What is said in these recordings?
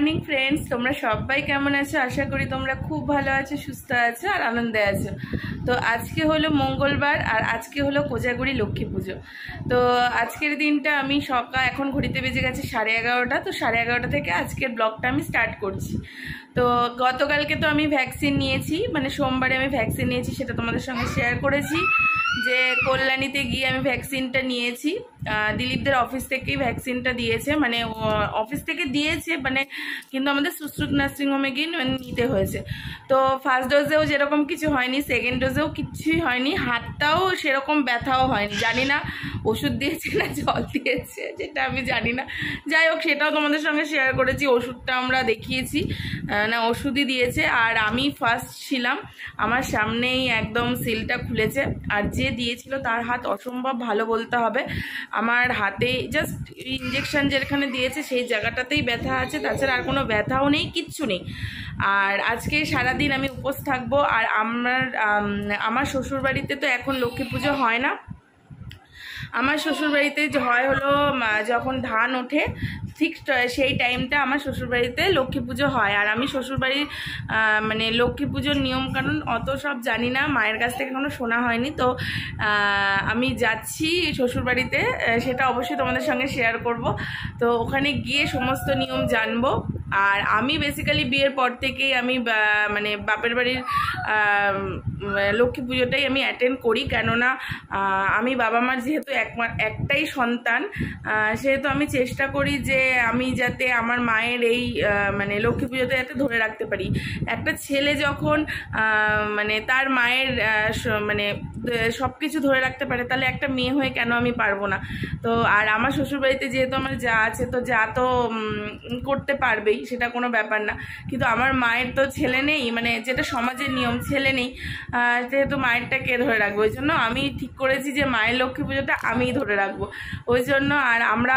Morning friends, তোমরা সবাই কেমন আছো? আশা করি তোমরা খুব ভালো আছো, সুস্থ আছো আর আনন্দে আছো। তো আজকে হলো মঙ্গলবার আর আজকে হলো কোজাগরি লক্ষ্মী পুজো। তো আজকের দিনটা আমি এখন ঘড়িতে বেজে গেছে 11:30। তো 11:30 থেকে আজকের ব্লগটা আমি স্টার্ট করছি। তো গতকালকে তো আমি ভ্যাকসিন নিয়েছি, মানে সোমবারে আমি ভ্যাকসিন নিয়েছি, সেটা তোমাদের সঙ্গে শেয়ার করেছি যে কল্যাণীতে গিয়ে আমি ভ্যাকসিনটা নিয়েছি। দিলীপদের অফিস থেকেই ভ্যাকসিনটা দিয়েছে, মানে অফিস থেকে দিয়েছে মানে, কিন্তু আমাদের সুশ্রুত নার্সিংহোমে গিয়ে নিতে হয়েছে। তো ফার্স্ট ডোজেও যেরকম কিছু হয়নি, সেকেন্ড ডোজেও কিছুই হয়নি, হাতটাও সেরকম ব্যথাও হয়নি। জানি না ওষুধ দিয়েছে না জল দিয়েছে, যেটা আমি জানি না। যাই হোক, সেটাও তোমাদের সঙ্গে শেয়ার করেছি। ওষুধটা আমরা দেখিয়েছি না, ওষুধই দিয়েছে। আর আমি ফার্স্ট ছিলাম, আমার সামনেই একদম সিলটা খুলেছে। আর যে দিয়েছিল তার হাত অসম্ভব ভালো বলতে হবে। আমার হাতে জাস্ট ইঞ্জেকশন যেখানে দিয়েছে সেই জায়গাটাতেই ব্যথা আছে, তাছাড়া আর কোনো ব্যথাও নেই, কিচ্ছু নেই। আর আজকে সারাদিন আমি উপোস থাকবো। আর আমার শ্বশুরবাড়িতে তো এখন লক্ষ্মী পুজো হয় না। আমার শ্বশুরবাড়িতে হয় হলো যখন ধান ওঠে ঠিক সেই টাইমটা আমার শ্বশুরবাড়িতে লক্ষ্মী পুজো হয়। আর আমি শ্বশুরবাড়ির মানে লক্ষ্মী পুজোর নিয়মকানুন অত সব জানি না, মায়ের কাছ থেকে কোনো শোনা হয়নি। তো আমি যাচ্ছি শ্বশুরবাড়িতে, সেটা অবশ্যই তোমাদের সঙ্গে শেয়ার করব। তো ওখানে গিয়ে সমস্ত নিয়ম জানবো। আর আমি বেসিক্যালি বিয়ের পর থেকেই আমি মানে বাপের বাড়ির লক্ষ্মী পুজোটাই আমি অ্যাটেন্ড করি, কেননা আমি বাবা মার যেহেতু একটাই সন্তান, সেহেতু আমি চেষ্টা করি যে আমি যাতে আমার মায়ের এই মানে লক্ষ্মী পুজোটা যাতে ধরে রাখতে পারি। একটা ছেলে যখন মানে তার মায়ের মানে সব কিছু ধরে রাখতে পারে, তাহলে একটা মেয়ে হয়ে কেন আমি পারবো না? তো আর আমার শ্বশুরবাড়িতে যেহেতু আমার যা আছে, তো যা তো করতে পারবেই, সেটা কোনো ব্যাপার না। কিন্তু আমার মায়ের তো ছেলে নেই, মানে যেটা সমাজের নিয়ম, ছেলে নেই, যেহেতু মায়েরটা কে ধরে রাখবো? ওই জন্য আমি ঠিক করেছি যে মায়ের লক্ষ্মী পুজোটা আমিই ধরে রাখবো। ওই জন্য আর আমরা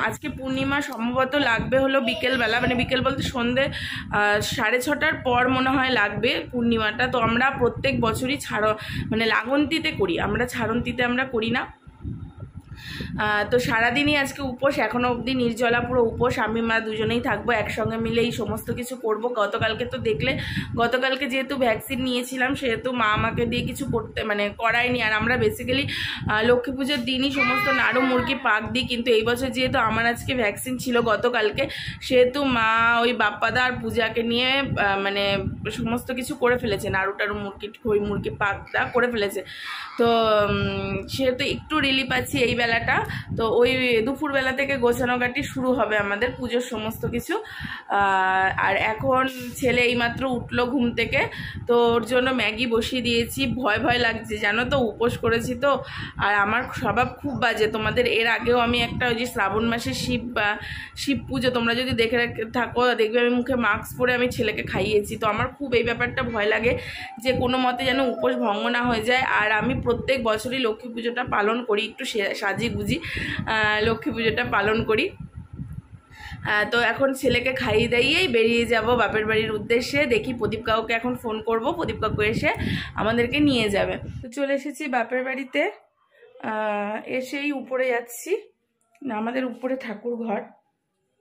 আজকে পূর্ণিমা সম্ভবত লাগবে হলো বিকেলবেলা, মানে বিকেল বলতে সন্ধ্যে 6:30টার পর মনে হয় লাগবে পূর্ণিমাটা। তো আমরা প্রত্যেক বছরই মানে লাগন্তিতে করি, আমরা ছাড়ন্তিতে আমরা করি না। তো সারাদিনই আজকে উপোস, এখনও অবধি নির্জলা পুরো উপোস। আমি মা দুজনেই থাকবো, একসঙ্গে মিলে এই সমস্ত কিছু করব। গতকালকে তো দেখলে, গতকালকে যেহেতু ভ্যাকসিন নিয়েছিলাম সেহেতু মা আমাকে দিয়ে কিছু করতে মানে করায়নি। আর আমরা বেসিক্যালি লক্ষ্মী পুজোর দিনই সমস্ত নাড়ু মুরগি পাক দিই, কিন্তু এই বছর যেহেতু আমার আজকে ভ্যাকসিন ছিল গতকালকে, সেহেতু মা ওই বাপ্পাদা আর পূজাকে নিয়ে মানে সমস্ত কিছু করে ফেলেছে, নাড়ু টাড়ু মুরগি পাকটা করে ফেলেছে। তো সেহেতু একটু রিলিফ আছি এই বেলাটা। তো ওই দুপুরবেলা থেকে গোছানোগাটি শুরু হবে আমাদের পুজোর সমস্ত কিছু। আর এখন ছেলে এইমাত্র উঠলো ঘুম থেকে, তো ওর জন্য ম্যাগি বসিয়ে দিয়েছি। ভয় ভয় লাগছে জানো তো, উপোস করেছি তো। আর আমার স্বভাব খুব বাজে, তোমাদের এর আগেও আমি একটা ওই যে শ্রাবণ মাসে শিব পুজো তোমরা যদি দেখে থাকো দেখবে আমি মুখে মাস্ক পরে আমি ছেলেকে খাইয়েছি। তো আমার খুব এই ব্যাপারটা ভয় লাগে যে কোনো মতে যেন উপোস ভঙ্গ না হয়ে যায়। আর আমি প্রত্যেক বছরই লক্ষ্মী পুজোটা পালন করি, একটু সাজি গুজি লক্ষ্মী পুজোটা পালন করি। তো এখন ছেলেকে খাইয়ে দাইয়েই বেরিয়ে যাব বাপের বাড়ির উদ্দেশ্যে। দেখি প্রদীপ কাকুকে এখন ফোন করব, প্রদীপ কাকু এসে আমাদেরকে নিয়ে যাবে। তো চলে এসেছি বাপের বাড়িতে, এসেই উপরে যাচ্ছি, না আমাদের উপরে ঠাকুর ঘর।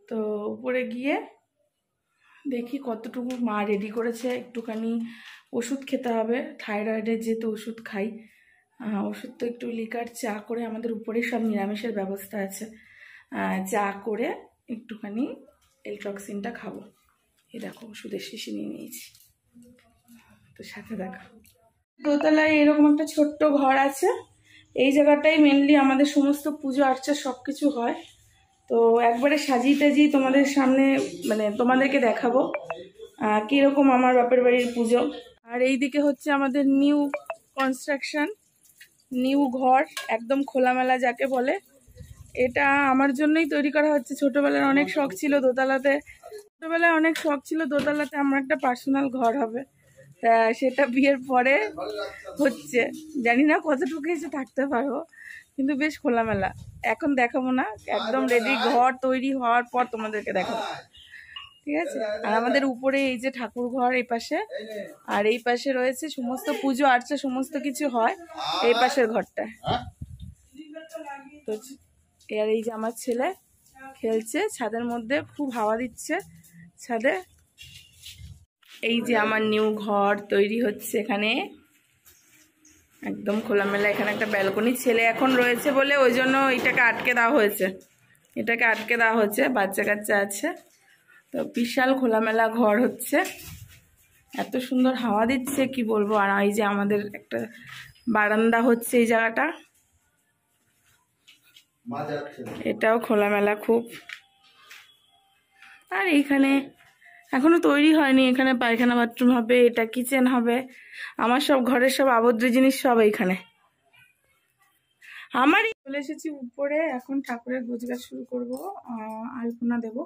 তো উপরে গিয়ে দেখি কতটুকু মা রেডি করেছে। একটুখানি ওষুধ খেতে হবে, থাইরয়েডের যেহেতু ওষুধ খাই, ওষুধ তো একটু লিকার চা করে, আমাদের উপরে সব নিরামিষের ব্যবস্থা আছে, চা করে একটুখানি এলট্রক্সিনটা খাবো। এই দেখো ওষুধের শিশি নিয়ে নিয়েছি, তো সাথে দেখা। দোতলায় এরকম একটা ছোট্ট ঘর আছে, এই জায়গাটাই মেনলি আমাদের সমস্ত পুজো আর্চা সব কিছু হয়। তো একবারে সাজিয়ে টাজিয়ে তোমাদের সামনে মানে তোমাদেরকে দেখাবো কীরকম আমার বাপের বাড়ির পুজো। আর এইদিকে হচ্ছে আমাদের নিউ কনস্ট্রাকশন, নিউ ঘর, একদম খোলামেলা যাকে বলে। এটা আমার জন্যই তৈরি করা হচ্ছে। ছোটবেলায় অনেক শখ ছিল দোতলাতে, আমার একটা পার্সোনাল ঘর হবে। তা সেটা বিয়ের পরে হচ্ছে, জানি না কতটুকু এসে থাকতে পারবো, কিন্তু বেশ খোলামেলা। এখন দেখাবো না, একদম রেডি ঘর তৈরি হওয়ার পর তোমাদেরকে দেখাবো, ঠিক আছে? আর আমাদের উপরে এই যে ঠাকুর ঘর এই পাশে, আর এই পাশে রয়েছে সমস্ত পুজো আর্চা সমস্ত কিছু হয় এই পাশের ঘরটায়। তো আর এই যে আমার ছেলে খেলছে ছাদের মধ্যে, খুব হাওয়া দিচ্ছে। ছাদে। এই যে আমার নিউ ঘর তৈরি হচ্ছে এখানে, একদম খোলামেলা। এখানে একটা ব্যালকনি, ছেলে এখন রয়েছে বলে ওই জন্য এটাকে আটকে দেওয়া হয়েছে, বাচ্চা কাচ্চা আছে তো। বিশাল খোলামেলা ঘর হচ্ছে, এত সুন্দর হাওয়া দিচ্ছে কি বলবো। আর এই যে আমাদের একটা বারান্দা হচ্ছে এই জায়গাটা, এটাও খোলামেলা খুব। আর এইখানে এখনো তৈরি হয়নি, এখানে পায়খানা বাথরুম হবে, এটা কিচেন হবে। আমার সব ঘরের সব আবদ্ধ জিনিস সব এইখানে। আমারই চলে এসেছি উপরে, এখন ঠাকুরের গোছগাছ শুরু করবো, আলপনা দেব।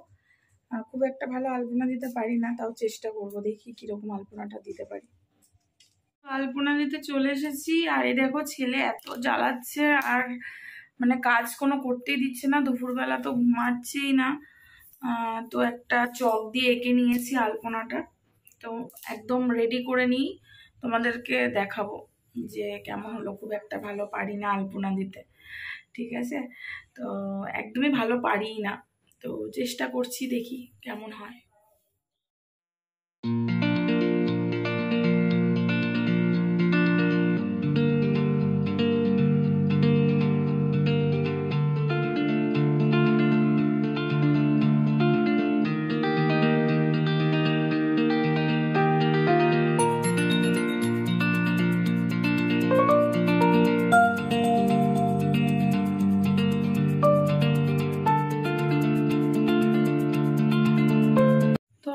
খুব একটা ভালো আলপনা দিতে পারি না, তাও চেষ্টা করব, দেখি কিরকম আলপনাটা দিতে পারি। আলপনা দিতে চলে এসেছি। আর এই দেখো ছেলে এত জ্বালাচ্ছে, আর মানে কাজ কোনো করতেই দিচ্ছে না, দুপুরবেলা তো ঘুমাচ্ছেই না। তো একটা চক দিয়ে এঁকে নিয়েছি আলপনাটা, তো একদম রেডি করে নিই, তোমাদেরকে দেখাবো যে কেমন হলো। খুব একটা ভালো পারি না আলপনা দিতে, ঠিক আছে? তো একদমই ভালো পারি না, তো চেষ্টা করছি, দেখি কেমন হয়।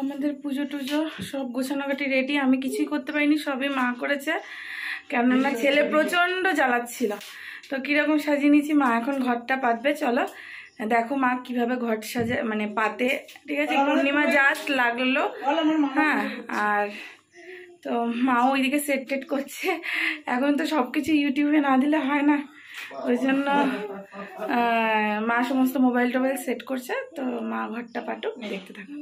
আমাদের পুজো টুজো সব গোছানোগাটি রেডি, আমি কিছুই করতে পারিনি, সবই মা করেছে, কেননা ছেলে প্রচন্ড জ্বালাচ্ছিল। তো কিরকম সাজিয়ে নিয়েছি, মা এখন ঘরটা পাতবে। চলো দেখো মা কিভাবে ঘর সাজায়, মানে পাতে, ঠিক আছে? পূর্ণিমা জাস্ট লাগলো, হ্যাঁ। আর তো মাও ওইদিকে সেট টেট করছে। এখন তো সবকিছু ইউটিউবে না দিলে হয় না, ওই জন্য মা সমস্ত মোবাইল টোবাইল সেট করছে। তো মা ঘরটা পাঠুক, দেখতে থাকো।